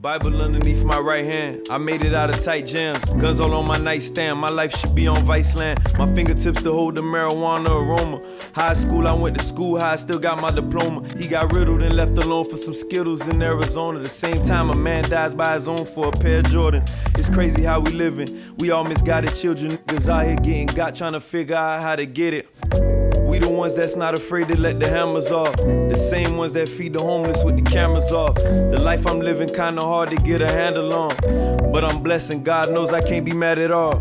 Bible underneath my right hand, I made it out of tight jams. Guns all on my nightstand, my life should be on vice land. My fingertips to hold the marijuana aroma. High school, I went to school high, still got my diploma. He got riddled and left alone for some Skittles in Arizona. The same time a man dies by his own for a pair of Jordan. It's crazy how we living, we all misguided children. Niggas out here getting got, trying to figure out how to get it. We the ones that's not afraid to let the hammers off. The same ones that feed the homeless with the cameras off. The life I'm living kinda hard to get a handle on. But I'm blessed and God knows I can't be mad at all.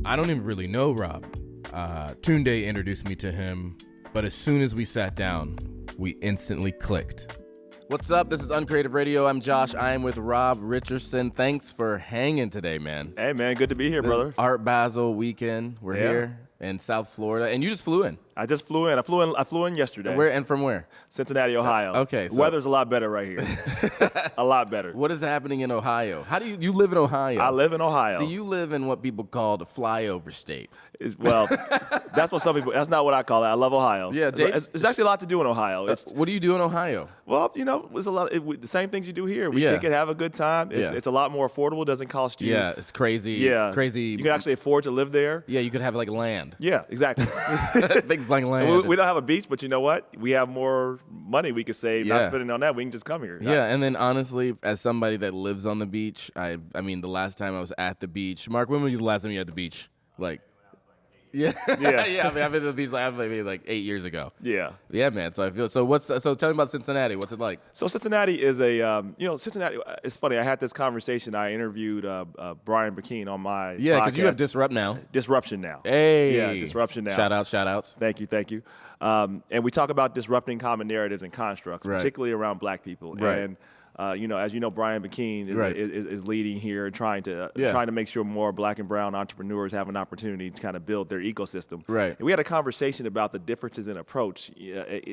I don't even really know Rob. Tunde introduced me to him, but as soon as we sat down, we instantly clicked. What's up? This is Uncreative Radio. I'm Josh. I am with Rob Richardson. Thanks for hanging today, man. Hey, man. Good to be here, brother. Art Basel weekend. We're here in South Florida, and you just flew in. I just flew in. I flew in yesterday. Where and from where? Cincinnati, Ohio. Okay. The weather's a lot better right here. A lot better. What is happening in Ohio? How do you live in Ohio? I live in Ohio. See, you live in what people call the flyover state. Well, that's what some people. That's not what I call it. I love Ohio. Yeah, there's actually a lot to do in Ohio. What do you do in Ohio? Well, there's a lot. The same things you do here. We kick it, have a good time. It's a lot more affordable. It doesn't cost you. Yeah, it's crazy. Yeah, crazy. You can actually afford to live there. Yeah, you could have like land. Yeah, exactly. Things like land. We don't have a beach, but you know what? We have more money we could save not spending on that. We can just come here. Yeah, and then honestly, as somebody that lives on the beach, I mean, the last time I was at the beach, Mark, when was the last time you at the beach? Like. Yeah, yeah. I've been to the beach like 8 years ago. Yeah, man. So I feel so. Tell me about Cincinnati. What's it like? So Cincinnati is Cincinnati. It's funny. I had this conversation. I interviewed Brian McKean on my podcast. Because you have Disruption now. Hey, yeah, Disruption now. Shout outs. Thank you. And we talk about disrupting common narratives and constructs, particularly around Black people. Right. And as you know, Brian McKean is leading here and trying to make sure more Black and brown entrepreneurs have an opportunity to kind of build their ecosystem. Right. And we had a conversation about the differences in approach.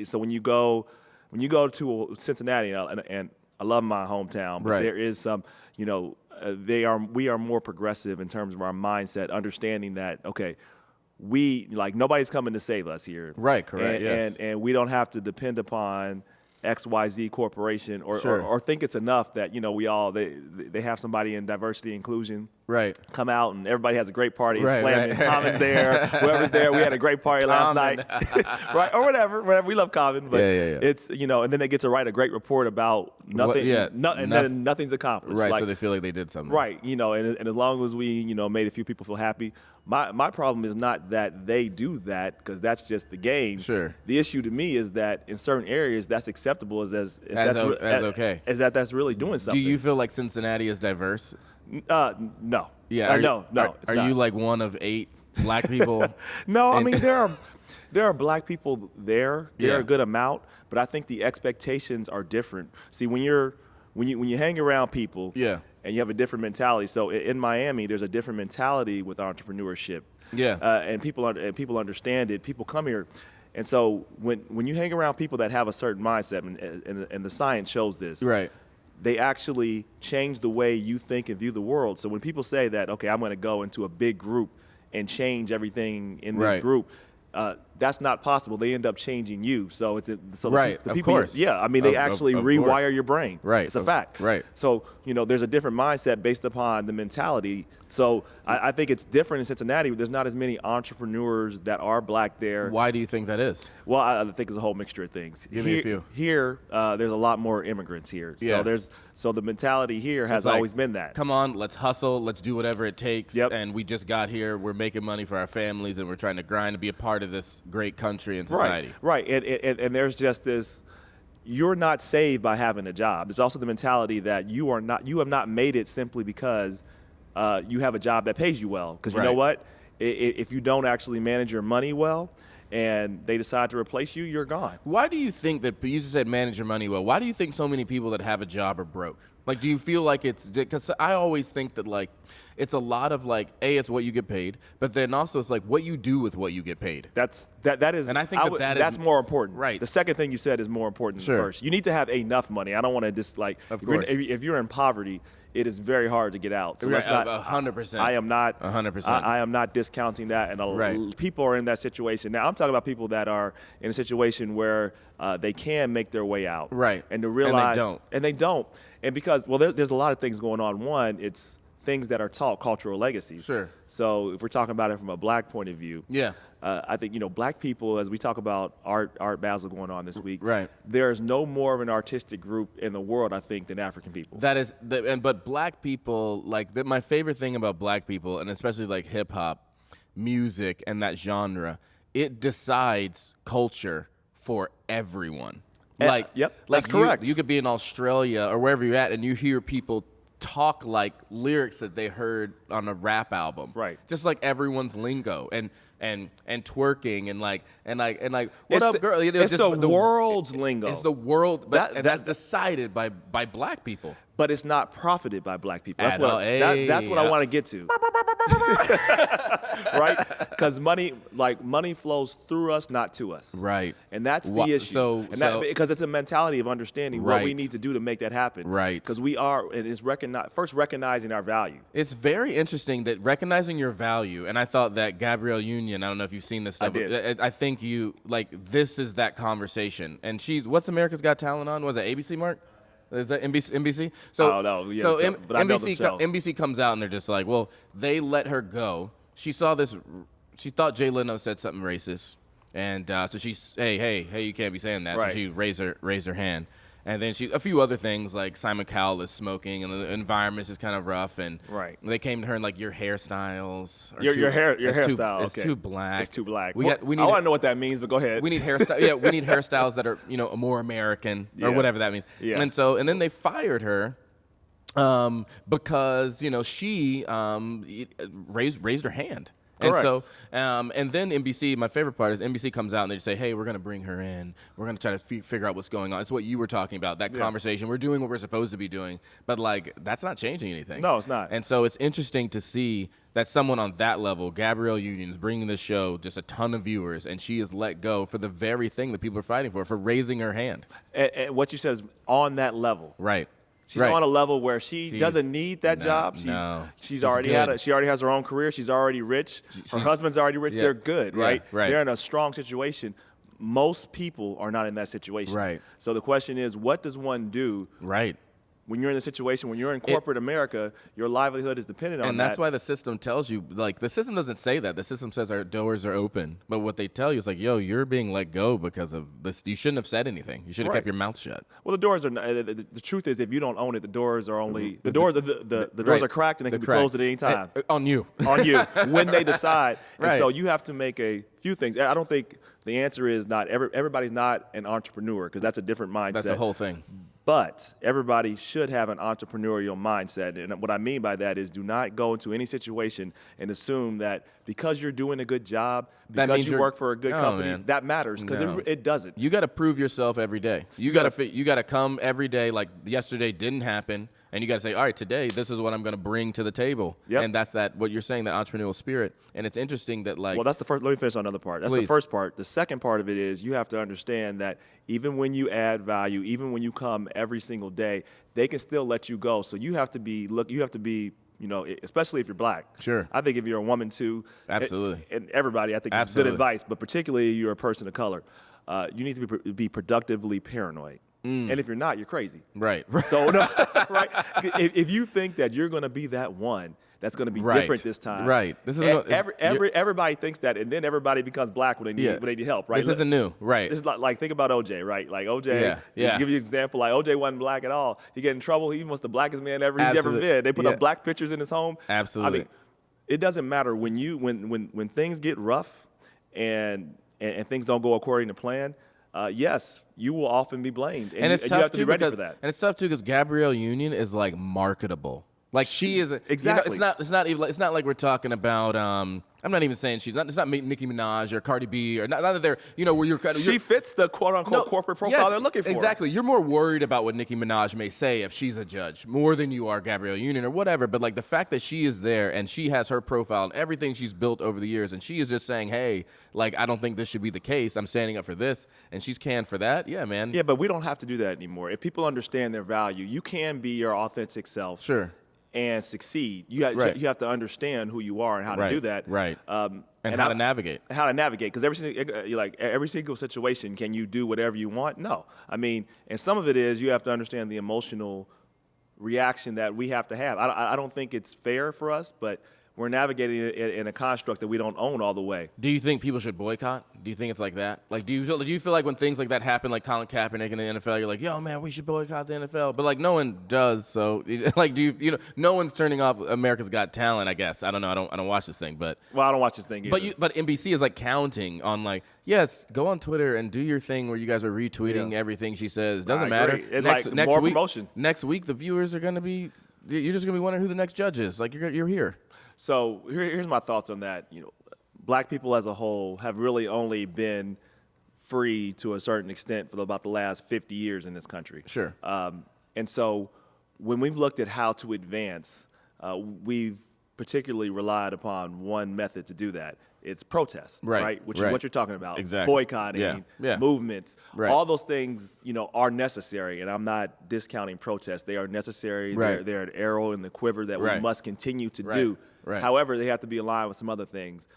So when you go to Cincinnati, and I love my hometown, but there is some, we are more progressive in terms of our mindset, understanding that nobody's coming to save us here. Right. Correct. And we don't have to depend upon XYZ corporation or think it's enough that they have somebody in diversity inclusion come out and everybody has a great party. Slamming Common's there, whoever's there. We had a great party last night, right? Or whatever. We love Common, but it's and then they get to write a great report about nothing. Then nothing's accomplished. Right. So they feel like they did something. Right. And as long as we made a few people feel happy. My problem is not that they do that, because that's just the game. Sure. The issue to me is that in certain areas that's acceptable as okay. Is that's really doing something. Do you feel like Cincinnati is diverse? No. Yeah. No. Are you like one of 8 Black people? No, I mean there are Black people there. There are a good amount, but I think the expectations are different. See, when you hang around people. Yeah. And you have a different mentality. So in Miami, there's a different mentality with entrepreneurship. Yeah. And people understand it. People come here, and so when you hang around people that have a certain mindset, and the science shows this, right, they actually change the way you think and view the world. So when people say that, okay, I'm going to go into a big group and change everything in this group. That's not possible. They end up changing you. So the people, of course. Yeah, I mean, they actually rewire your brain. Right. It's a fact. Right. So, there's a different mindset based upon the mentality. So I think it's different in Cincinnati. There's not as many entrepreneurs that are Black there. Why do you think that is? Well, I think it's a whole mixture of things. Give me a few. Here, there's a lot more immigrants here. Yeah. So the mentality here has always been that. Come on, let's hustle. Let's do whatever it takes. Yep. And we just got here. We're making money for our families, and we're trying to grind to be a part of this great country and society. Right. And there's just this. You're not saved by having a job. There's also the mentality that you have not made it simply because you have a job that pays you well. Because you know what? If you don't actually manage your money well and they decide to replace you, you're gone. Why do you think that, you just said manage your money well, why do you think so many people that have a job are broke? Like, do you feel like it's, because I always think that, like, it's a lot of, like, it's what you get paid, but then also it's, like, what you do with what you get paid. That is, and I think that's more important. Right. The second thing you said is more important than the first. You need to have enough money. I don't want to just, like, if you're in poverty, it is very hard to get out. So let's not, 100%. I am not 100%. I am not discounting that, and people are in that situation. Now, I'm talking about people that are in a situation where they can make their way out. Right. And to realize, and they don't. And because, well, there's a lot of things going on. One, it's things that are taught, cultural legacies. Sure. So if we're talking about it from a black point of view, I think, black people, as we talk about Art Basel going on this week, there's no more of an artistic group in the world, I think, than African people. That is, but black people, like, my favorite thing about black people, and especially like hip hop, music, and that genre, it decides culture for everyone. That's correct. You could be in Australia or wherever you're at, and you hear people talk like lyrics that they heard on a rap album. Right. Just like everyone's lingo and twerking and like what up, girl? It's just the world's lingo. It's the world, that's decided by black people. But it's not profited by black people. That's what I want to get to. Right? Because money flows through us, not to us. Right. And that's the issue. Because it's a mentality of understanding what we need to do to make that happen. Right. Because it's recognizing our value. It's very interesting that recognizing your value, and I thought that Gabrielle Union, I don't know if you've seen this stuff. I did. I think this is that conversation. And what's America's Got Talent on? Was it ABC, Mark? Is that NBC? So NBC comes out and they're just like, well, they let her go. She saw this. She thought Jay Leno said something racist, and so she's, hey, you can't be saying that. Right. So she raised her hand, and then a few other things like Simon Cowell is smoking, and the environment is kind of rough, and they came to her and like your hairstyles, your hairstyle, it's too black. It's too black. I want to know what that means, but go ahead. We need hairstyle. Yeah, we need hairstyles that are more American or whatever that means. Yeah. And then they fired her. Because she raised her hand. And Correct. and then NBC, my favorite part is NBC comes out and they say, hey, we're going to bring her in. We're going to try to figure out what's going on. It's what you were talking about, that conversation. We're doing what we're supposed to be doing. But, like, that's not changing anything. No, it's not. And so it's interesting to see that someone on that level, Gabrielle Union, is bringing this show just a ton of viewers, and she is let go for the very thing that people are fighting for raising her hand. And what you said is on that level. Right. She's on a level where she doesn't need that job. She already has her own career. She's already rich. Her husband's already rich. They're good, right? They're in a strong situation. Most people are not in that situation. Right. So the question is, what does one do? Right. When you're in a situation, when you're in corporate America, your livelihood is dependent on that. And that's why the system tells you, like, the system doesn't say that. The system says our doors are open. But what they tell you is like, yo, you're being let go because of this. You shouldn't have said anything. You should have kept your mouth shut. Well, the doors are, the truth is, if you don't own it, the doors are only, the doors are cracked and they can be closed at any time. On you. On you, when they decide. Right. And so you have to make a few things. I don't think the answer is everybody's not an entrepreneur, because that's a different mindset. That's the whole thing. But everybody should have an entrepreneurial mindset. And what I mean by that is, do not go into any situation and assume that because you're doing a good job, because you work for a good company, that matters, because it doesn't. You got to prove yourself every day. You got to come every day like yesterday didn't happen. And you got to say, all right, today, this is what I'm going to bring to the table. Yep. And that's what you're saying, that entrepreneurial spirit. And it's interesting that, like... Well, that's the first... Let me finish on another part. That's the first part. The second part of it is you have to understand that even when you add value, even when you come every single day, they can still let you go. So you have to be... especially if you're black. Sure. I think if you're a woman, too... Absolutely. And everybody, I think it's good advice. But particularly if you're a person of color, you need to be productively paranoid. And if you're not, you're crazy. Right. So, right? If you think that you're going to be that one that's going to be different this time. Right. This is everybody thinks that, and then everybody becomes black when they need help, right? This isn't new. Right. This is like think about OJ, right? Like OJ, just give you an example, like OJ wasn't black at all. He get in trouble. He was the blackest man he's ever been. They put up black pictures in his home. Absolutely. I mean, it doesn't matter when things get rough and things don't go according to plan. Yes, you will often be blamed, and it's tough, you have to be ready for that. And it's tough too because Gabrielle Union is like marketable. Like she is exactly. It's not like we're talking about. I'm not even saying she's not. It's not Nicki Minaj or Cardi B or not that they're where you're kind of. She fits the quote unquote corporate profile they're looking for. Exactly. You're more worried about what Nicki Minaj may say if she's a judge more than you are Gabrielle Union or whatever. But like the fact that she is there and she has her profile and everything she's built over the years, and she is just saying, hey, like I don't think this should be the case. I'm standing up for this, and she's canned for that. Yeah, man. Yeah, but we don't have to do that anymore. If people understand their value, you can be your authentic self. Sure. And succeed. You have to understand who you are and how to do that. Right. And how to navigate. How to navigate, because every single situation, can you do whatever you want? No. I mean, and some of it is you have to understand the emotional reaction that we have to have. I don't think it's fair for us, but we're navigating it in a construct that we don't own all the way. Do you think people should boycott? Do you think it's like that? Like, do you feel like when things like that happen, like Colin Kaepernick in the NFL, you're like, yo, man, we should boycott the NFL? But like, no one does. So, like, no one's turning off America's Got Talent, I guess. I don't know. I don't watch this thing, but I don't watch this thing either. But NBC is like counting on like, yes, go on Twitter and do your thing where you guys are retweeting everything she says. Doesn't matter. It's next more week, promotion. Next week, the viewers are gonna be. You're just gonna be wondering who the next judge is. Like you're here. So here's my thoughts on that. Black people as a whole have really only been free to a certain extent for about the last 50 years in this country. Sure. And so when we've looked at how to advance, we've particularly relied upon one method to do that. It's protest, right? Which is what you're talking about. Exactly. Boycotting, movements. Right. All those things, are necessary, and I'm not discounting protests. They are necessary. Right. They're an arrow in the quiver that we must continue to do. Right. However, they have to be aligned with some other things.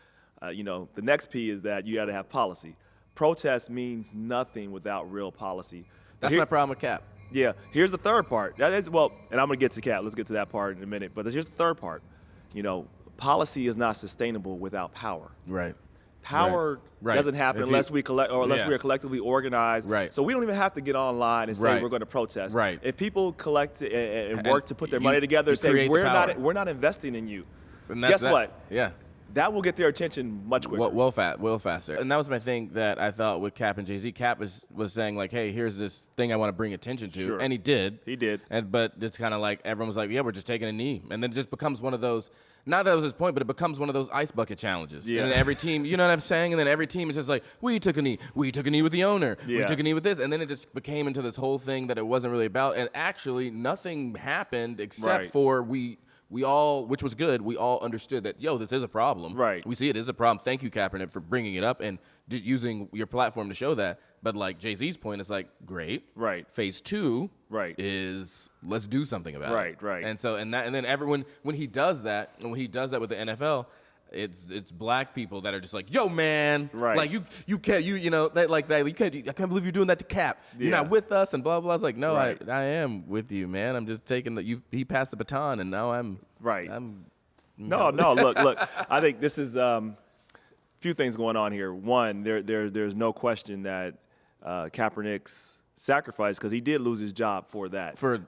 The next P is that you got to have policy. Protest means nothing without real policy. That's my problem with Cap. Yeah. Here's the third part. And I'm going to get to Cap. Let's get to that part in a minute. But here's the third part. Policy is not sustainable without power. Right. Power doesn't happen unless we collect or unless we are collectively organized. Right. So we don't even have to get online and say we're going to protest. Right. If people collect and work to put their money together and say we're not investing in you, guess what? Yeah. That will get their attention much quicker. Well faster. And that was my thing that I thought with Cap and Jay-Z. Cap was saying like, hey, here's this thing I want to bring attention to. Sure. And he did. But it's kind of like everyone was like, yeah, we're just taking a knee. And then it just becomes one of those, not that was his point, but it becomes one of those ice bucket challenges. Yeah. And then every team, you know what I'm saying? And then every team is just like, we took a knee. We took a knee with the owner. Yeah. We took a knee with this. And then it just became into this whole thing that it wasn't really about. And actually nothing happened except for we all, which was good, we all understood that, this is a problem. Right. We see it is a problem. Thank you, Kaepernick, for bringing it up and using your platform to show that. But like Jay-Z's point is like, great. Right. Phase 2 is let's do something about it. Right. And so, and then everyone, when he does that with the NFL, it's black people that are just like, yo, man, like you can't, like that, you can't, I can't believe you're doing that to Cap. You're not with us and blah, blah. It's like, no, I am with you, man. I'm just taking he passed the baton and now I'm. No, look, I think this is a few things going on here. One, there's no question that Kaepernick's sacrifice, because he did lose his job for that. For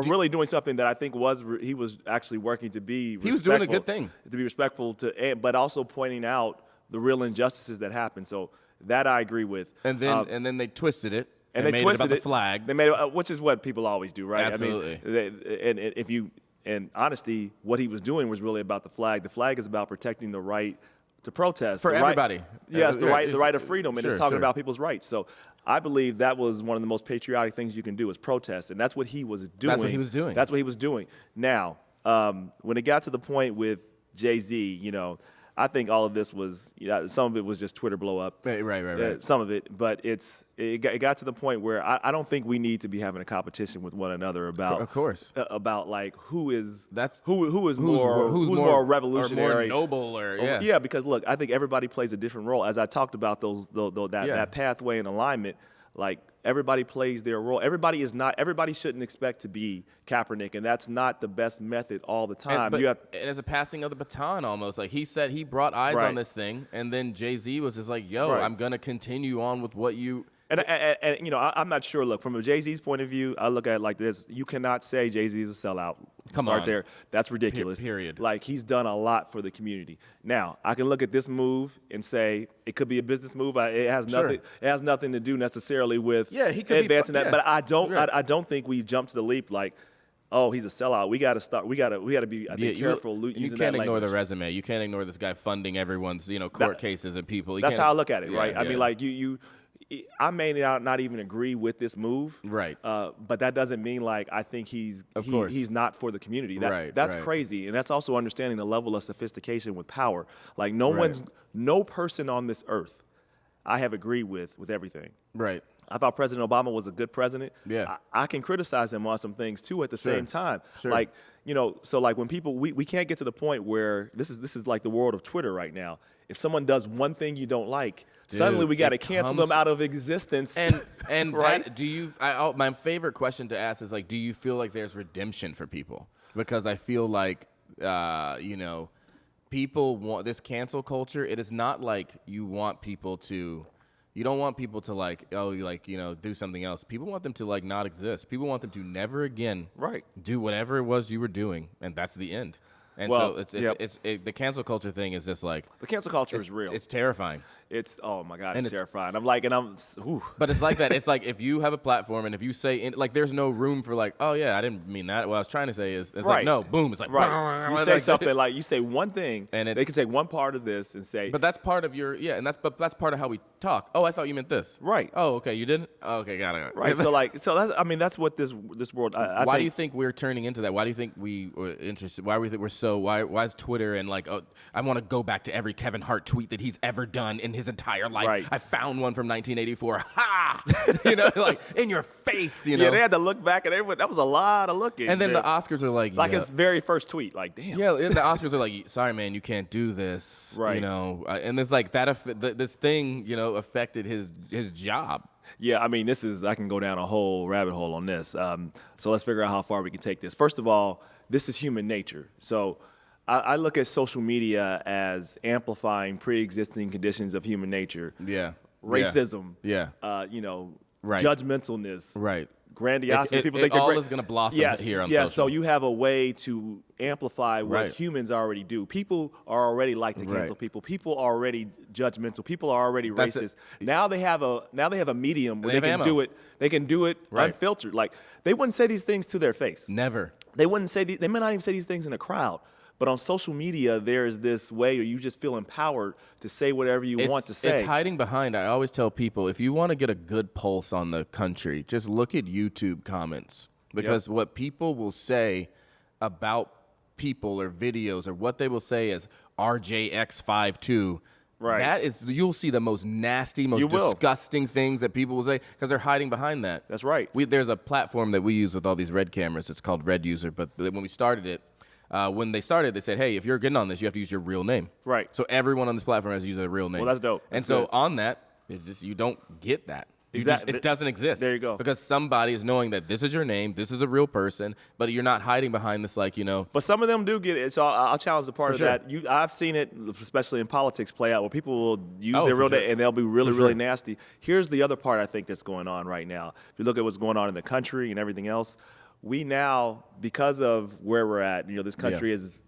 really doing something that I think he was actually working to be respectful. He was doing a good thing. To be respectful but also pointing out the real injustices that happened. So that I agree with. And then they twisted it. And they made it about the flag. They made it, which is what people always do, right? Absolutely. I mean, in honesty, what he was doing was really about the flag. The flag is about protecting the right to protest. For everybody. Yes, the right of freedom, and it's talking about people's rights. So I believe that was one of the most patriotic things you can do is protest, and that's what he was doing. That's what he was doing. Now, when it got to the point with Jay-Z, I think all of this was, some of it was just Twitter blow up. Right. Some of it, but it got to the point where I don't think we need to be having a competition with one another about, of course, about like who's more or more revolutionary, noble, or because look, I think everybody plays a different role. As I talked about that pathway and alignment. Like everybody plays their role. Everybody shouldn't expect to be Kaepernick, and that's not the best method all the time. And as a passing of the baton, almost like he said, he brought eyes on this thing, and then Jay-Z was just like, "Yo, I'm gonna continue on with what you." And I'm not sure. Look, from a Jay-Z's point of view, I look at it like this: you cannot say Jay-Z is a sellout. Start there. That's ridiculous. Period. Like he's done a lot for the community. Now I can look at this move and say it could be a business move. It has nothing. It has nothing to do necessarily with he could advancing that. But I don't. Right. I don't think we jump to the leap like, oh, he's a sellout. We got to start. We got to be careful using that language. You can't ignore the resume. You can't ignore this guy funding everyone's court cases and people. That's how I look at it, right? I mean, like I may not even agree with this move, right? But that doesn't mean like I think he's not for the community. That's crazy, and that's also understanding the level of sophistication with power. Like no person on this earth I have agreed with everything. Right. I thought President Obama was a good president. Yeah. I can criticize him on some things too at the same time. Sure. Like, so like when people, we can't get to the point where this is like the world of Twitter right now. If someone does one thing you don't like, suddenly we got to cancel them out of existence. And right? My favorite question to ask is like, do you feel like there's redemption for people? Because I feel like, people want this cancel culture. It is not like you don't want people to do something else. People want them to like not exist. People want them to never again do whatever it was you were doing, and that's the end. And the cancel culture thing is just like the cancel culture is real. It's terrifying. It's oh my god, it's terrifying. But it's like that. It's like if you have a platform and if you say there's no room for like, oh yeah, I didn't mean that. What I was trying to say is it's like no, boom. It's like you say something like you say one thing, and they can take one part of this and say. But that's part of your and that's part of how we talk. Oh, I thought you meant this. Right. Oh, okay, you didn't. Oh, okay, got it. Right. That's what this world. Why do you think we're turning into that? Why do you think we were interested? Why do we think we're so? Why is Twitter and like I want to go back to every Kevin Hart tweet that he's ever done in his entire life. Right. I found one from 1984. Ha! Like in your face. Yeah, they had to look back, and that was a lot of looking. And then the Oscars are like his very first tweet. Like, damn. Yeah, and the Oscars are like, sorry, man, you can't do this. Right. And it's like this thing, affected his job. Yeah, I mean, I can go down a whole rabbit hole on this. So let's figure out how far we can take this. First of all, this is human nature. So I look at social media as amplifying pre-existing conditions of human nature. Yeah. Racism. Yeah. Judgmentalness. Right. Grandiosity. People think all is going to blossom here on social. Yeah, so you have a way to amplify what humans already do. People are already like to cancel people. People are already judgmental. People are already racist. Now they have a medium where they can do it. They can do it unfiltered. Like they wouldn't say these things to their face. Never. They wouldn't say they may not even say these things in a crowd. But on social media, there is this way where you just feel empowered to say whatever you want to say. It's hiding behind. I always tell people, if you want to get a good pulse on the country, just look at YouTube comments. Because what people will say about people or videos or what they will say is RJX52. Right. That is, you'll see the most nasty, most disgusting things that people will say because they're hiding behind that. That's right. There's a platform that we use with all these Red cameras. It's called Red User. But when we started it, they said, hey, if you're getting on this, you have to use your real name. Right. So everyone on this platform has to use a real name. Well, that's dope. That's good. On that, it's just you don't get that. It doesn't exist. There you go. Because somebody is knowing that this is your name, this is a real person, but you're not hiding behind this But some of them do get it. So I'll challenge the part of that. I've seen it, especially in politics, play out where people will use their real name and they'll be really, really nasty. Here's the other part I think that's going on right now. If you look at what's going on in the country and everything else, we now, because of where we're at, this country is.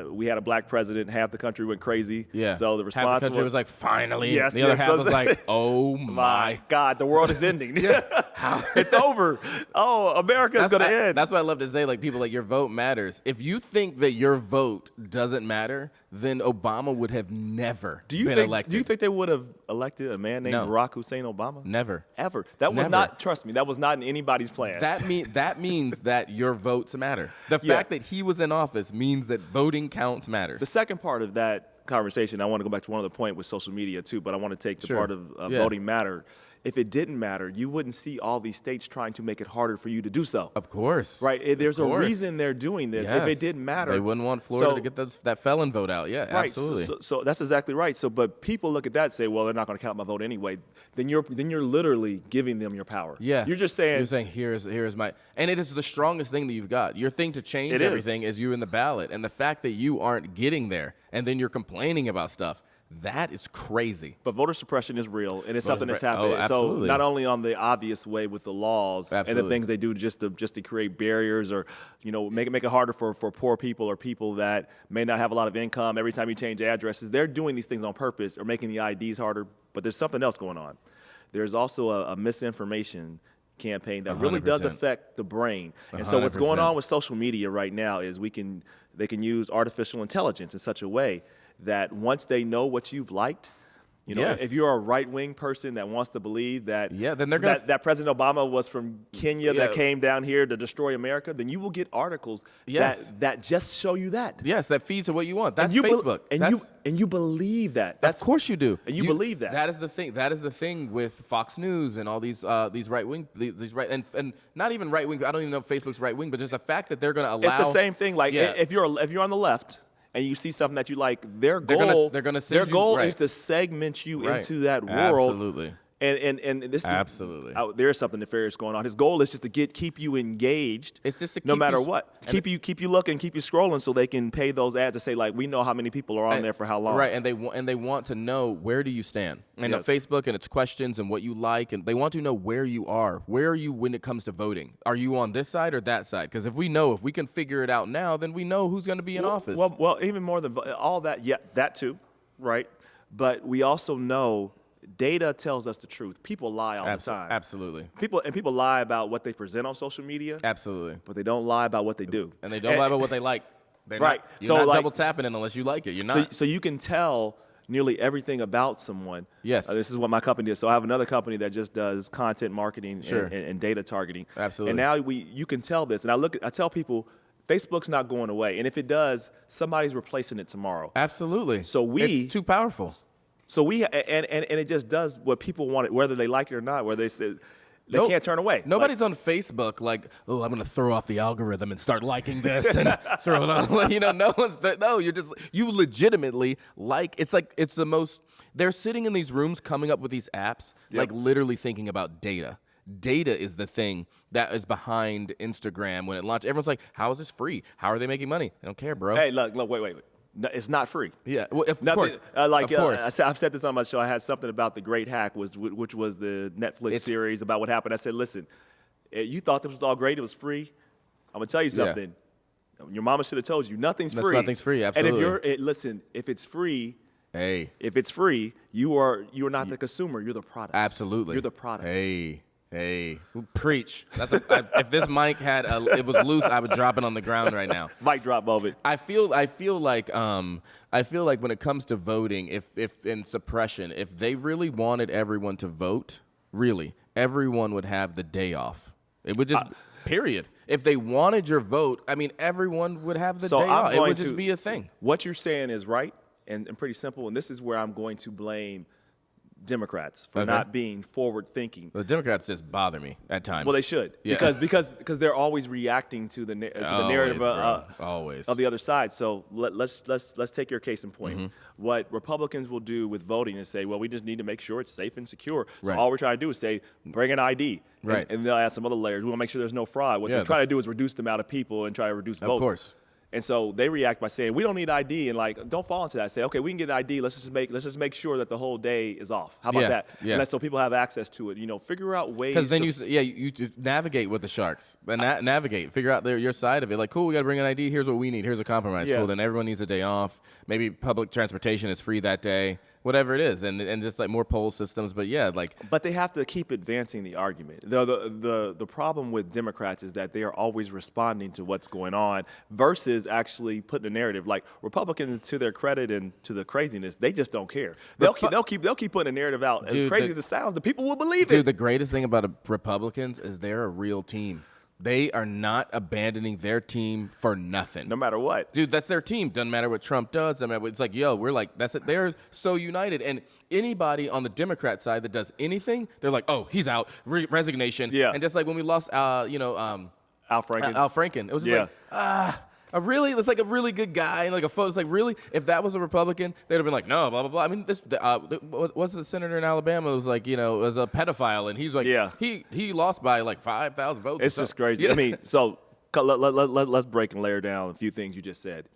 We had a black president. Half the country went crazy. Yeah. So the response half the country was like, finally. Yes. The other half was like, oh my God, the world is ending. It's over. Oh, America's going to end. That's what I love to say. Like people, like your vote matters. If you think that your vote doesn't matter, then Obama would have never been elected. Do you think they would have elected a man named Barack Hussein Obama? Never. Ever. That was not. Trust me. That was not in anybody's plan. That means that your votes matter. The fact that he was in office means that voting counts matters. The second part of that conversation, I want to go back to one other point with social media too, but I want to take the part of voting matter. If it didn't matter, you wouldn't see all these states trying to make it harder for you to do so. Of course. Right? There's a reason they're doing this. If it didn't matter. They wouldn't want Florida to get that felon vote out. Yeah, right. Absolutely. So that's exactly right. But people look at that and say, well, they're not going to count my vote anyway. Then you're literally giving them your power. Yeah. You're just saying. You're saying, here's my. And it is the strongest thing that you've got. Your thing to change everything is you in the ballot. And the fact that you aren't getting there and then you're complaining about stuff. That is crazy. But voter suppression is real, and it's something that's happening. So not only on the obvious way with the laws and the things they do just to create barriers or make it harder for poor people or people that may not have a lot of income. Every time you change addresses, they're doing these things on purpose or making the IDs harder. But there's something else going on. There's also a misinformation campaign that really 100%. does affect the brain. And so what's going on with social media right now is they can use artificial intelligence in such a way that once they know what you've liked, if you're a right-wing person that wants to believe that then they're gonna that President Obama was from Kenya that came down here to destroy America, then you will get articles that just show you that. Yes, that feeds to what you want. That's Facebook. And you believe that. Of course you do. And you believe that. That is the thing. That is the thing with Fox News and all these right-wing, and not even right-wing. I don't even know if Facebook's right-wing, but just the fact that they're going to allow. It's the same thing. Like if you're on the left, and you see something that you like, their goal is to segment you into that world. Absolutely. And this absolutely. There's something nefarious going on. His goal is just to keep you engaged. It's just to no matter what. Keep you looking, keep you scrolling, so they can pay those ads to say like, we know how many people are on there for how long. Right, and they want to know where do you stand. And on Facebook and its questions and what you like, and they want to know where you are. Where are you when it comes to voting? Are you on this side or that side? Because if we can figure it out now, then we know who's going to be in office. Well, even more than all that, that too, right? But we also know. Data tells us the truth. People lie all the time. Absolutely. People lie about what they present on social media. Absolutely. But they don't lie about what they do. And they don't lie about what they like. You're not double tapping it unless you like it. You're not. So you can tell nearly everything about someone. Yes. This is what my company does. So I have another company that just does content marketing and data targeting. Absolutely. And now you can tell this. And I tell people, Facebook's not going away. And if it does, somebody's replacing it tomorrow. Absolutely. So it's too powerful. So and it just does what people want it, whether they like it or not, whether they can't turn away. Nobody's on Facebook like, oh, I'm going to throw off the algorithm and start liking this and throw it on. You legitimately it's the most, they're sitting in these rooms coming up with these apps, like literally thinking about data. Data is the thing that is behind Instagram when it launched. Everyone's like, how is this free? How are they making money? I don't care, bro. Hey, look, wait. No, it's not free. Yeah, well, of course. I've said this on my show. I had something about The Great Hack, which was the Netflix series about what happened. I said, listen, you thought this was all great. It was free. I'm going to tell you something. Your mama should have told you. Nothing's free. Nothing's free, absolutely. And if it's free, if it's free, you are not the consumer. You're the product. Absolutely. You're the product. Hey, preach. If this mic it was loose, I would drop it on the ground right now. Mic drop moment. I feel like when it comes to voting, if in suppression, if they really wanted everyone to vote, really, everyone would have the day off. It would just period. If they wanted your vote, I mean, everyone would have the day off. It would just be a thing. What you're saying is right and pretty simple, and this is where I'm going to blame Democrats for not being forward-thinking. The Democrats just bother me at times. Well, they should, because they're always reacting to the narrative of the other side. So let's take your case in point. Mm-hmm. What Republicans will do with voting is say, well, we just need to make sure it's safe and secure. So all we're trying to do is say, bring an ID, and they'll add some other layers. We want to make sure there's no fraud. What they're trying to do is reduce the amount of people and try to reduce votes. Of course. And so they react by saying, we don't need ID, and don't fall into that. Say, okay, we can get an ID. Let's just make sure that the whole day is off. How about that? Yeah. And so people have access to it. Figure out ways. Because then you navigate with the sharks. Navigate. Figure out your side of it. Like, cool, we got to bring an ID. Here's what we need. Here's a compromise. Yeah. Cool. Then everyone needs a day off. Maybe public transportation is free that day. Whatever it is, and just like more poll systems, but But they have to keep advancing the argument. The problem with Democrats is that they are always responding to what's going on versus actually putting a narrative. Like Republicans, to their credit and to the craziness, they just don't care. They'll keep putting a narrative out. As crazy as it sounds, the people will believe it. Dude, the greatest thing about Republicans is they're a real team. They are not abandoning their team for nothing. No matter what. Dude, that's their team. Doesn't matter what Trump does. Doesn't matter what, it's like, we're like, that's it. They're so united. And anybody on the Democrat side that does anything, they're like, oh, he's out. Resignation. Yeah. And just like when we lost, Al Franken. It was just it's like a really good guy, and like it's like really, if that was a Republican, they'd have been like, no, blah blah blah. I mean, what's the senator in Alabama who was like, was a pedophile, and he's like, he lost by like 5,000 votes. It's just crazy. I mean, so let's break and layer down a few things you just said.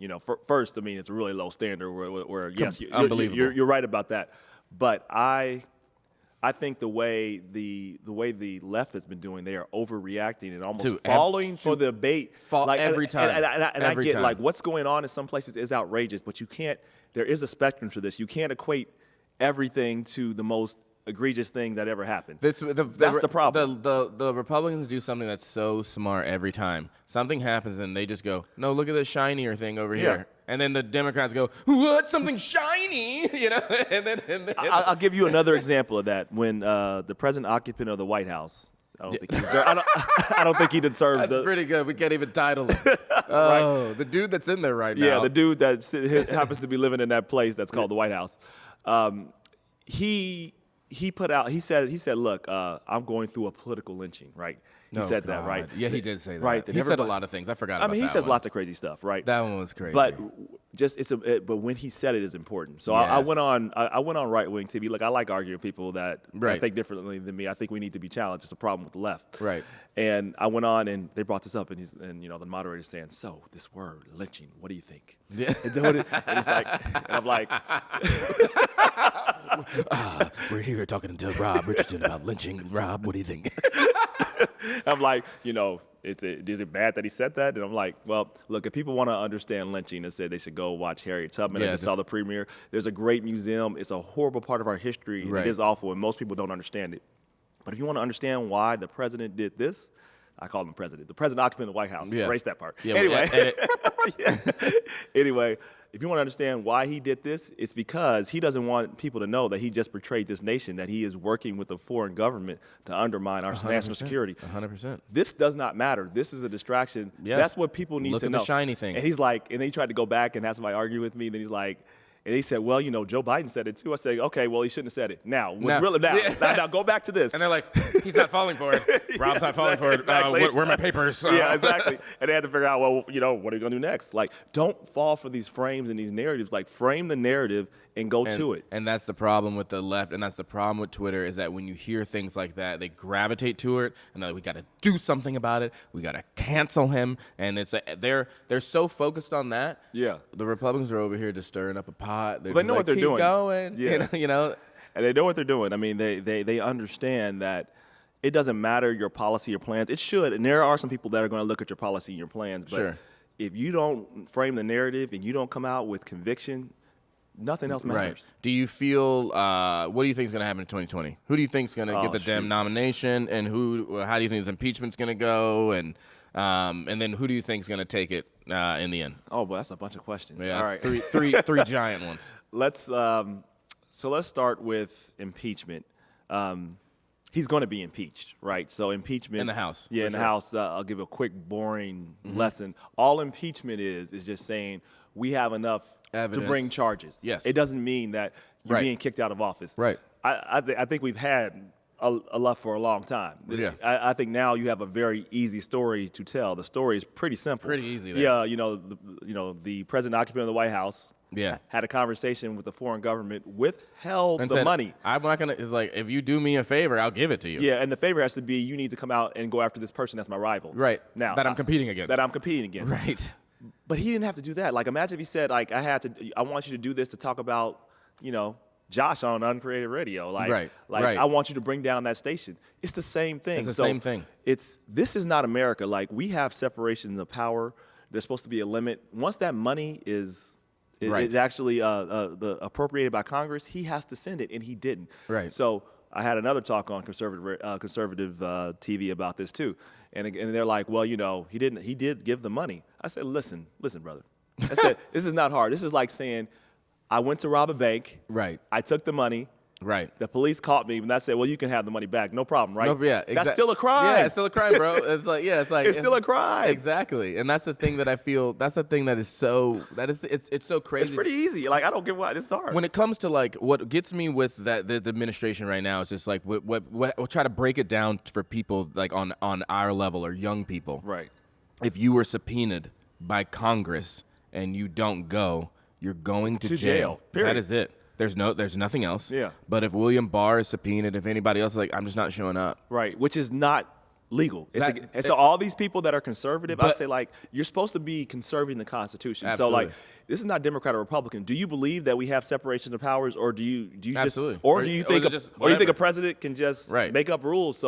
First, I mean, it's a really low standard where yes, you're right about that, but I think the way the left has been doing, they are overreacting and almost falling for the bait. Every time. And I get like what's going on in some places is outrageous, but you can't. There is a spectrum to this. You can't equate everything to the most egregious thing that ever happened. That's the problem. The Republicans do something that's so smart every time. Something happens and they just go, no, look at this shinier thing over here. And then the Democrats go, what? Something shiny? You know? and then I'll give you another example of that. When the present occupant of the White House, I don't think he deserves. That's pretty good. We can't even title him. Oh, right. The dude that's in there right now. Yeah, the dude that happens to be living in that place that's called the White House. He said, look, I'm going through a political lynching, right? He said that, right? Yeah, he did say that. Right. He said a lot of things. I forgot about that. He says lots of crazy stuff, right? That one was crazy. But but when he said it is important. So yes. I went on right-wing TV. Look, I like arguing with people that think differently than me. I think we need to be challenged. It's a problem with the left. Right. And I went on and they brought this up and the moderator's saying, so this word, lynching, what do you think? Yeah. And I'm like, we're here talking to Rob Richardson about lynching. Rob, what do you think? I'm like, is it bad that he said that? And I'm like, well, look, if people want to understand lynching, and said they should go watch Harriet Tubman. I just saw the premiere. There's a great museum. It's a horrible part of our history. Right. It is awful, and most people don't understand it. But if you want to understand why the president did this, I call him president. The president occupant of the White House. Yeah. Erase that part. Yeah, Anyway, if you want to understand why he did this, it's because he doesn't want people to know that he just betrayed this nation, that he is working with a foreign government to undermine our national security. 100%. This does not matter. This is a distraction. Yes. That's what people need to know. Look at the shiny thing. And he's like, and then he tried to go back and have somebody argue with me. Then he's like, and he said, well, Joe Biden said it too. I said, okay, well, he shouldn't have said it. Now go back to this. And they're like, he's not falling for it. Rob's not falling for it. Exactly. Where are my papers? Yeah, exactly. And they had to figure out, well, what are you going to do next? Like, don't fall for these frames and these narratives. Like, frame the narrative and go to it. And that's the problem with the left, and that's the problem with Twitter, is that when you hear things like that, they gravitate to it, and they're like, we got to do something about it. We got to cancel him. And they're so focused on that. Yeah. The Republicans are over here just stirring up a pot. They know what they're doing. Keep going. Yeah. And they know what they're doing. I mean, they understand that it doesn't matter your policy or plans. It should. And there are some people that are going to look at your policy and your plans. But if you don't frame the narrative and you don't come out with conviction, nothing else matters. Right. Do you feel, what do you think is going to happen in 2020? Who do you think is going to get the Dem nomination? And how do you think this impeachment's going to go? And then who do you think is going to take it in the end? Oh, well, that's a bunch of questions. Yeah, all right. three giant ones. Let's start with impeachment. He's going to be impeached, right? So impeachment in the House. Yeah, in the House. I'll give a quick, boring lesson. All impeachment is just saying we have enough evidence to bring charges. Yes. It doesn't mean that you're being kicked out of office. Right. I think we've had a love for a long time. Yeah. I think now you have a very easy story to tell. The story is pretty simple. Pretty easy. There. Yeah, the president occupant of the White House. Yeah. Had a conversation with the foreign government, withheld the money. I'm not gonna. It's like, if you do me a favor, I'll give it to you. Yeah, and the favor has to be, you need to come out and go after this person that's my rival. Right. Now that I'm competing against. Right. But he didn't have to do that. Like, imagine if he said, like, I want you to do this to talk about, Josh on Uncreative Radio. Like, I want you to bring down that station. It's the same thing. It's the same thing. This is not America. Like, we have separation of power. There's supposed to be a limit. Once that money is actually appropriated by Congress, he has to send it, and he didn't. Right. So I had another talk on conservative TV about this too, and they're like, well, he did give the money. I said, listen, brother. I said, this is not hard. This is like saying, I went to rob a bank. Right. I took the money. Right. The police caught me, and I said, well, you can have the money back. No problem, right? No, yeah, That's still a crime. Yeah, it's still a crime, bro. It's still a crime. Exactly. And that's the thing that I feel, that's the thing that is so, it's so crazy. It's pretty easy. Like, I don't get why it's hard. When it comes to, like, what gets me with the administration right now is just, like, we'll try to break it down for people, like, on our level, or young people. Right. If you were subpoenaed by Congress and you don't go, you're going to jail. Period. That is it. There's nothing else. Yeah. But if William Barr is subpoenaed, if anybody else is like, I'm just not showing up. Right. Which is not legal. So all these people that are conservative, I say, like, you're supposed to be conserving the Constitution. Absolutely. So, like, this is not Democrat or Republican. Do you believe that we have separation of powers, or do you Absolutely. just, or do you think a president can just make up rules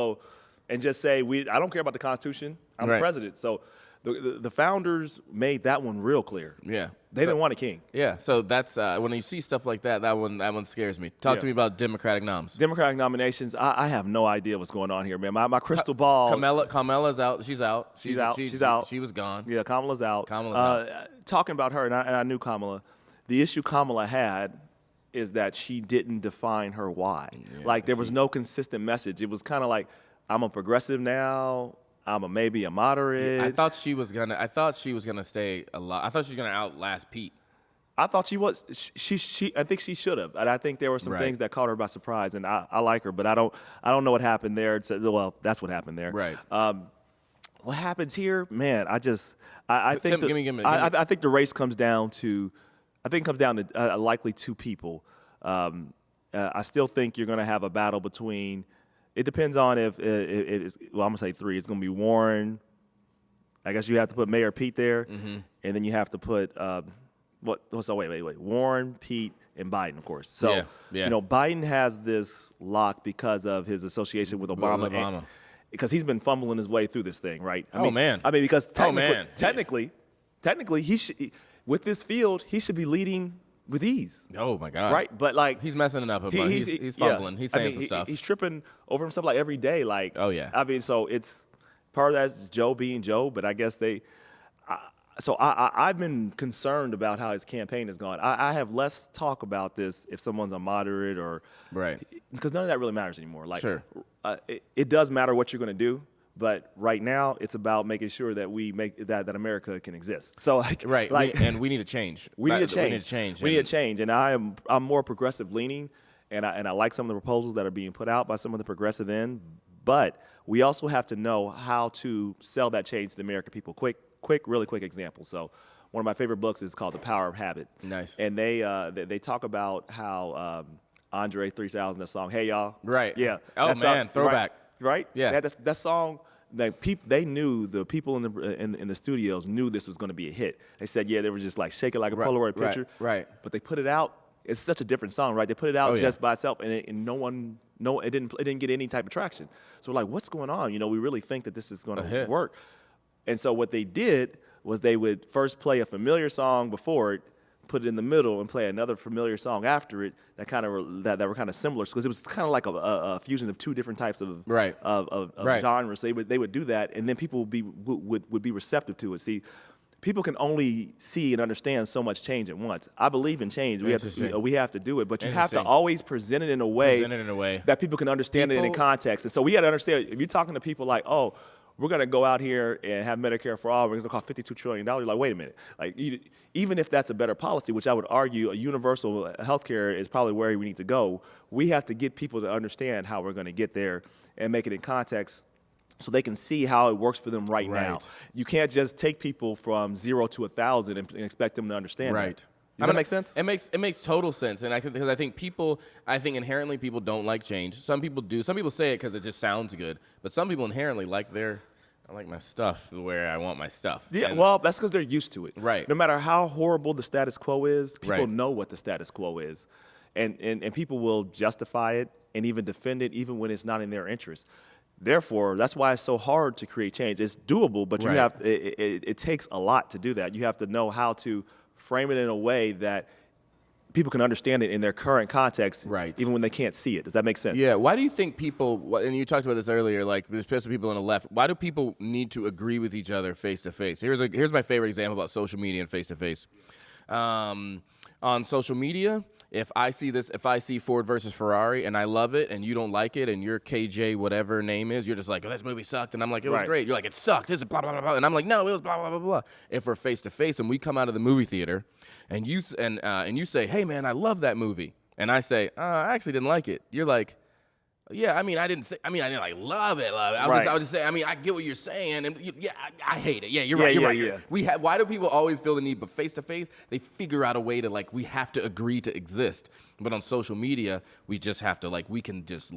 and just say, I don't care about the Constitution. I'm the president. So the founders made that one real clear. Yeah. They didn't want a king. Yeah, so that's when you see stuff like that one scares me. Talk to me about Democratic noms. Democratic nominations, I have no idea what's going on here, man. My crystal ball. Kamala's out. She's out. She's out. She was gone. Yeah, Kamala's out. Out. Talking about her, and I knew Kamala. The issue Kamala had is that she didn't define her why. Yeah, there was no consistent message. It was kind of like, I'm a progressive now. I'm maybe a moderate. I thought she was gonna stay alive. I thought she was gonna outlast Pete. I thought she was. I think she should have. And I think there were some things that caught her by surprise. And I like her, but I don't know what happened there. Well, that's what happened there. Right. What happens here, man? I think I think the race comes down to. I think it comes down to likely two people. I still think you're going to have a battle between. It depends on if it's, well, I'm going to say three. It's going to be Warren. I guess you have to put Mayor Pete there, and then you have to put wait. Warren, Pete, and Biden, of course. So Biden has this lock because of his association with Obama. Because he's been fumbling his way through this thing, right? I mean, because technically, he should, with this field, he should be leading with ease. Oh my God! Right, but he's messing it up a bunch. He's fumbling. He's saying some stuff. He's tripping over himself every day. Oh yeah. I mean, so it's part of that is Joe being Joe, but I guess I've been concerned about how his campaign has gone. I have less talk about this if someone's a moderate or because none of that really matters anymore. Sure. It does matter what you're going to do. But right now, it's about making sure that we make that America can exist. So and we need to change. We need to change. And I'm more progressive leaning, and I like some of the proposals that are being put out by some of the progressive end. But we also have to know how to sell that change to the American people. Really quick example. So one of my favorite books is called The Power of Habit. Nice. And they talk about how Andre 3000, that song, Hey Y'all. Right. Yeah. Oh man, throwback. Right? Yeah. That song. They knew, the people in the studios knew this was going to be a hit. They said, they were just like shake it like a Polaroid picture. Right. But they put it out. It's such a different song, right? They put it out just by itself, and it didn't get any type of traction. So we're like, what's going on? We really think that this is going to work. And so what they did was they would first play a familiar song before it, put it in the middle, and play another familiar song after it that were kind of similar, because it was kind of like a fusion of two different types of genres. They would do that, and then people would be receptive to it. See, people can only see and understand so much change at once. I believe in change. We have to do it, but you have to always present it in a way that people can understand it in context. And so we got to understand, if you're talking to people like, oh, we're going to go out here and have Medicare for all, we're going to cost $52 trillion. You're like, wait a minute. Even if that's a better policy, which I would argue a universal health care is probably where we need to go, we have to get people to understand how we're going to get there and make it in context so they can see how it works for them right now. You can't just take people from 0 to 1,000 and expect them to understand that. Does that make sense? It makes total sense, and because I think inherently people don't like change. Some people do. Some people say it because it just sounds good, but some people inherently I like my stuff the way I want my stuff. Yeah, well, that's because they're used to it. Right. No matter how horrible the status quo is, people know what the status quo is, and people will justify it and even defend it, even when it's not in their interest. Therefore, that's why it's so hard to create change. It's doable, but you have it takes a lot to do that. You have to know how to frame it in a way that people can understand it in their current context, even when they can't see it. Does that make sense? Yeah. Why do you think people, and you talked about this earlier, especially people on the left, why do people need to agree with each other face-to-face? Here's my favorite example about social media and face-to-face. On social media, if I see Ford versus Ferrari and I love it and you don't like it and you're KJ whatever name is, you're just like, oh, this movie sucked, and I'm like, it was great. You're like, it sucked. This is blah blah blah blah, and I'm like, no, it was blah blah blah blah. If we're face to face and we come out of the movie theater, and you say, hey man, I love that movie, and I say, I actually didn't like it. You're like, yeah, I didn't like love it. I was just saying, I get what you're saying, and I hate it. Yeah, you're right. Yeah. Why do people always feel the need, but face to face, they figure out a way to we have to agree to exist. But on social media, we just have to we can just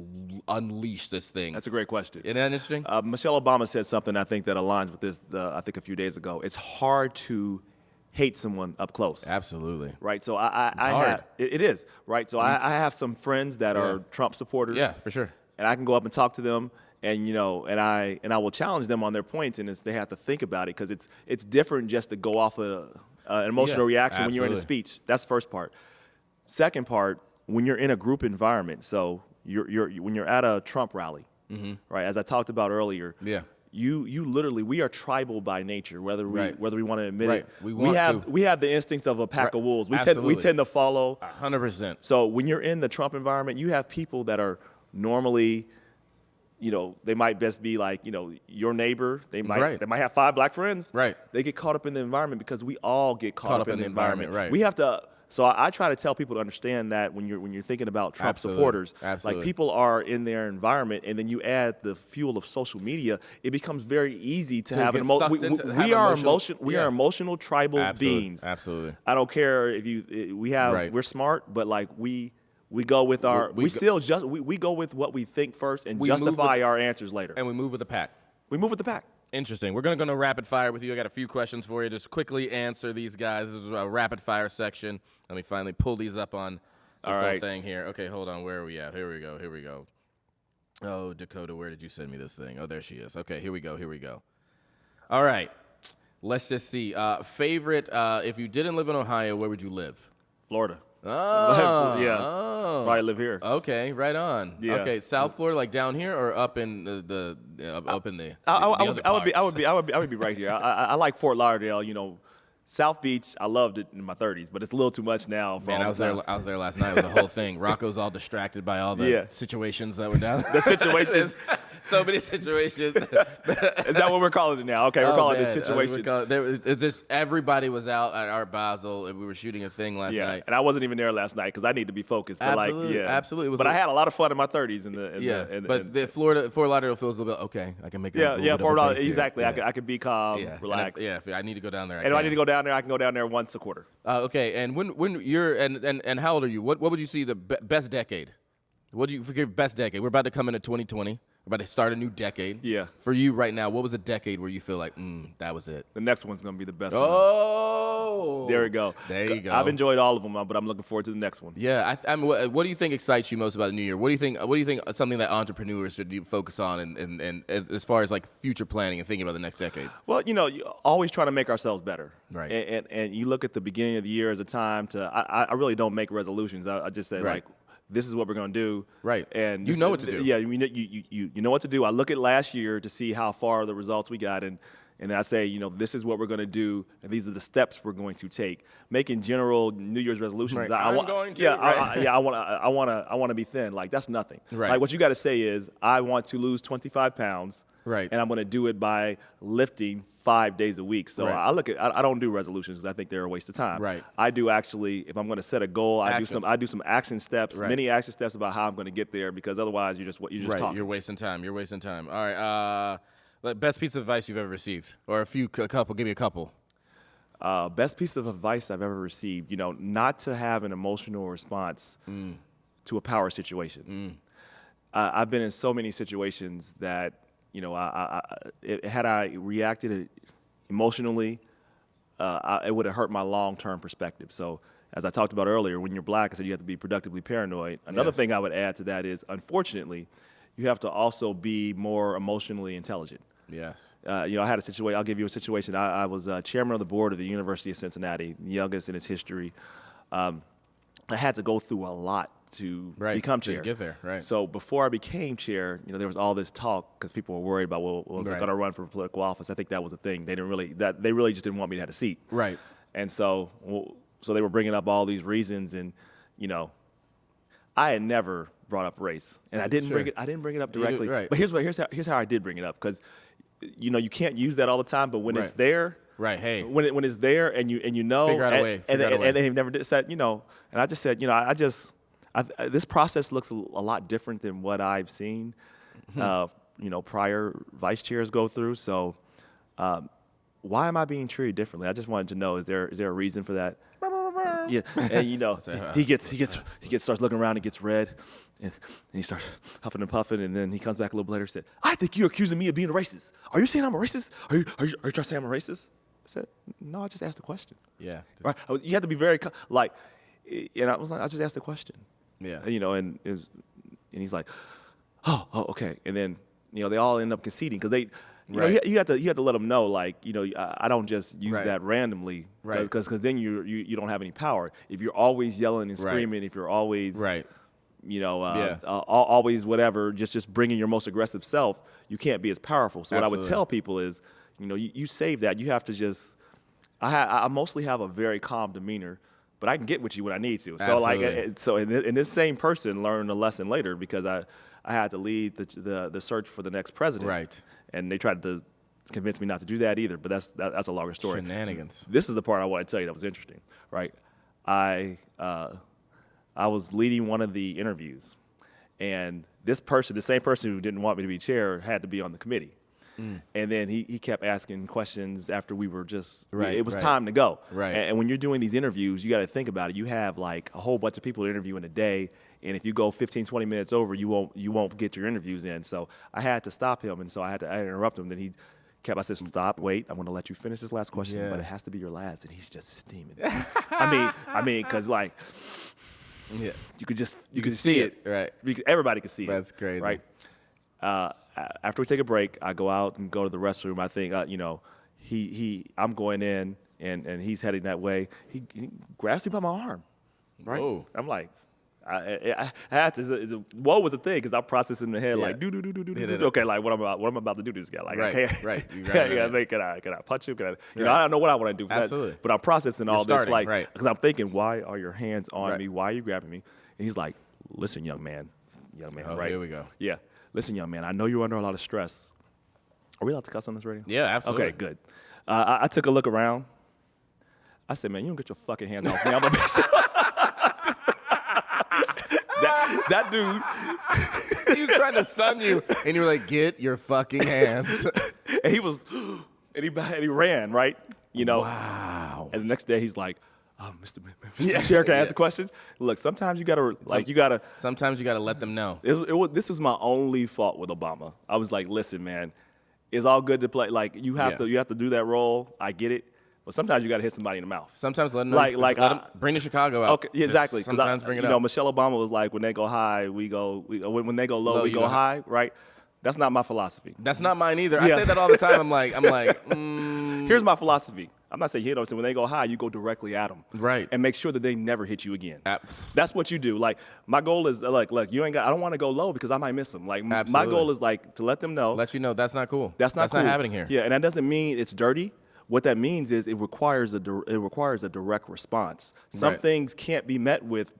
unleash this thing. That's a great question. Isn't that interesting? Michelle Obama said something I think that aligns with this. I think a few days ago, it's hard to hate someone up close. Absolutely. Right. So it is. Right. So I have some friends that are Trump supporters. Yeah, for sure. And I can go up and talk to them, And I will challenge them on their points, and they have to think about it, because it's different just to go off of an emotional reaction when you're in a speech. That's the first part. Second part, when you're in a group environment, so when you're at a Trump rally, right? As I talked about earlier, you literally, we are tribal by nature, whether we want to admit it. We have the instincts of a pack of wolves. We tend to follow 100%. So when you're in the Trump environment, you have people that are normally, they might best be like, your neighbor. They might have 5 black friends. Right. They get caught up in the environment because we all get caught up in the environment. Right. We have to. So I try to tell people to understand that when you're thinking about Trump supporters, like, people are in their environment, and then you add the fuel of social media, it becomes very easy to have an emotion. We are emotional tribal beings. Absolutely. I don't care if we're smart, but like we go with we go with what we think first and justify our answers later. And we move with the pack. Interesting. We're going to go rapid fire with you. I got a few questions for you. Just quickly answer these guys. This is a rapid fire section. Let me finally pull these up on this whole thing here. Okay, hold on. Where are we at? Here we go. Oh, Dakota, where did you send me this thing? Oh, there she is. Okay, here we go. All right. Let's just see. Favorite, if you didn't live in Ohio, where would you live? Florida. Oh. Yeah. Oh. Probably live here. Okay, right on. Yeah. Okay, South Florida, like down here, or up in the up in the. I would be right here. I like Fort Lauderdale. South Beach, I loved it in my 30s, but it's a little too much now. I was there last night. It was the whole thing. Rocco's all distracted by all the situations that were down. The situations. So many situations. Is that what we're calling it now? Okay, we're calling it situation. Everybody was out at Art Basel, and we were shooting a thing last night. And I wasn't even there last night because I need to be focused. But absolutely. But I had a lot of fun in my 30s. But Fort Lauderdale feels a little bit, okay, I can make it Fort Lauderdale, exactly. I could be calm, relax. If I need to go down there, I need to go down there, I can go down there once a quarter. Okay, and when you're, and how old are you? What would you see the best decade? What do you figure best decade? We're about to come into 2020. We're about to start a new decade. Yeah. For you right now, what was a decade where you feel like, that was it? The next one's going to be the best one. Oh. There we go. There you go. I've enjoyed all of them, but I'm looking forward to the next one. Yeah. What do you think excites you most about the new year? What do you think something that entrepreneurs should focus on and as far as like future planning and thinking about the next decade? Well, you always try to make ourselves better. Right. And you look at the beginning of the year as a time to, I really don't make resolutions. I just say like, this is what we're going to do. Right. And you know what to do. Yeah, you know what to do. I look at last year to see how far the results we got, and I say, this is what we're going to do, and these are the steps we're going to take. Making general New Year's resolutions. Right. I want to be thin. Like, that's nothing. Right. Like, what you got to say is, I want to lose 25 pounds. Right. And I'm going to do it by lifting 5 days a week. So I don't do resolutions because I think they're a waste of time. Right. I do actually, if I'm going to set a goal, I do some action steps, many action steps about how I'm going to get there, because otherwise you're just talking. You're wasting time. All right. Best piece of advice you've ever received, or a couple. Give me a couple. Best piece of advice I've ever received. Not to have an emotional response to a power situation. I've been in so many situations that. Had I reacted emotionally, it would have hurt my long-term perspective. So, as I talked about earlier, when you're black, I said you have to be productively paranoid. Another thing I would add to that is, unfortunately, you have to also be more emotionally intelligent. Yes. I had a situation. I'll give you a situation. I was chairman of the board of the University of Cincinnati, the youngest in its history. I had to go through a lot to become chair. To get there, right. So before I became chair, there was all this talk because people were worried about, was I going to run for political office? I think that was the thing. They really just didn't want me to have a seat. Right. And so they were bringing up all these reasons, and I had never brought up race, and I didn't bring it up directly. Right. But here's how I did bring it up, because you can't use that all the time, but when it's there. Right. Hey. When it's there and you know, figure out a way. And they never said, and I just said, this process looks a lot different than what I've seen, prior vice chairs go through. So, why am I being treated differently? I just wanted to know: is there a reason for that? Yeah, and he starts looking around and gets red, and he starts huffing and puffing, and then he comes back a little bit later and said, "I think you're accusing me of being a racist. Are you saying I'm a racist? Are you trying to say I'm a racist?" I said, "No, I just asked the question." Yeah. Right. You have to be very and I was like, I just asked the question. Yeah. And he's like, oh, okay. And then they all end up conceding because they. You have to let them know, like, I don't just use that randomly, because then you don't have any power. If you're always yelling and screaming, if you're always always whatever, just bringing your most aggressive self, you can't be as powerful. So what I would tell people is, you save that. You have to just. I mostly have a very calm demeanor, but I can get with you when I need to. So and this same person learned a lesson later because I had to lead the search for the next president. Right. And they tried to convince me not to do that either, but that's a longer story. Shenanigans. This is the part I want to tell you that was interesting, right? I was leading one of the interviews, and this person, the same person who didn't want me to be chair, had to be on the committee. And then he kept asking questions after we were just it was time to go. Right. And when you're doing these interviews, you got to think about it. You have like a whole bunch of people to interview in a day, and if you go 15, 20 minutes over, you won't get your interviews in. So I had to stop him, and so I had to interrupt him. Then he kept. I said, "Stop, wait. I'm going to let you finish this last question, but it has to be your last." And he's just steaming. I mean, because like, you could see it, right? Everybody could see it. That's crazy, right? After we take a break, I go out and go to the restroom. I think, I'm going in, and he's heading that way. He grabs me by my arm, right? Whoa. I'm like, I had to. What was the thing? Because I'm processing in the head like, do. Okay, like what I'm about to do to this guy? Like, right. Can I punch him? I don't know what I want to do. Absolutely. But I'm processing all this, like, because I'm thinking, why are your hands on me? Why are you grabbing me? And he's like, listen, young man, right? Here we go. Yeah. Listen, young man, I know you're under a lot of stress. Are we allowed to cuss on this radio? Yeah, absolutely. Okay, good. I took a look around. I said, man, you don't get your fucking hands off me. I'm a that dude. He was trying to sun you, and you were like, get your fucking hands. And he ran, right? Wow. And the next day he's like, Mr. Chair, can I ask a question? Look, sometimes you gotta Sometimes you gotta let them know. This is my only fault with Obama. I was like, listen, man, it's all good to play. Like you have to do that role. I get it, but sometimes you gotta hit somebody in the mouth. Sometimes let them know. Bring the Chicago out. Okay, exactly. Sometimes bring it out. Michelle Obama was like, when they go high, we go. When they go low, we go high. Right? That's not my philosophy. That's not mine either. I say that all the time. I'm like. Here's my philosophy. I'm not saying so when they go high, you go directly at them. Right. And make sure that they never hit you again. That's what you do. Like, my goal is, like, look, I don't want to go low because I might miss them. Like, my goal is, like, to let them know. Let you know that's not cool. That's not happening here. Yeah, and that doesn't mean it's dirty. What that means is it requires a direct response. Some things can't be met with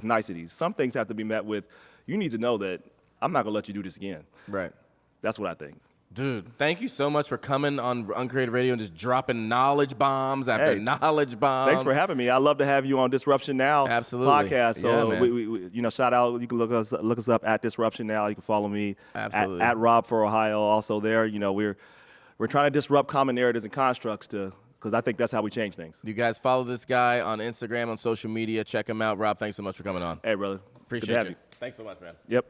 niceties. Some things have to be met with, you need to know that I'm not going to let you do this again. Right. That's what I think. Dude, thank you so much for coming on Uncreative Radio and just dropping knowledge bombs after knowledge bombs. Thanks for having me. I'd love to have you on Disruption Now podcast. So we shout out. You can look us up at Disruption Now. You can follow me at Rob for Ohio. Also there, we're trying to disrupt common narratives and constructs because I think that's how we change things. You guys follow this guy on Instagram, on social media. Check him out. Rob, thanks so much for coming on. Hey, brother. Appreciate you. Thanks so much, man. Yep.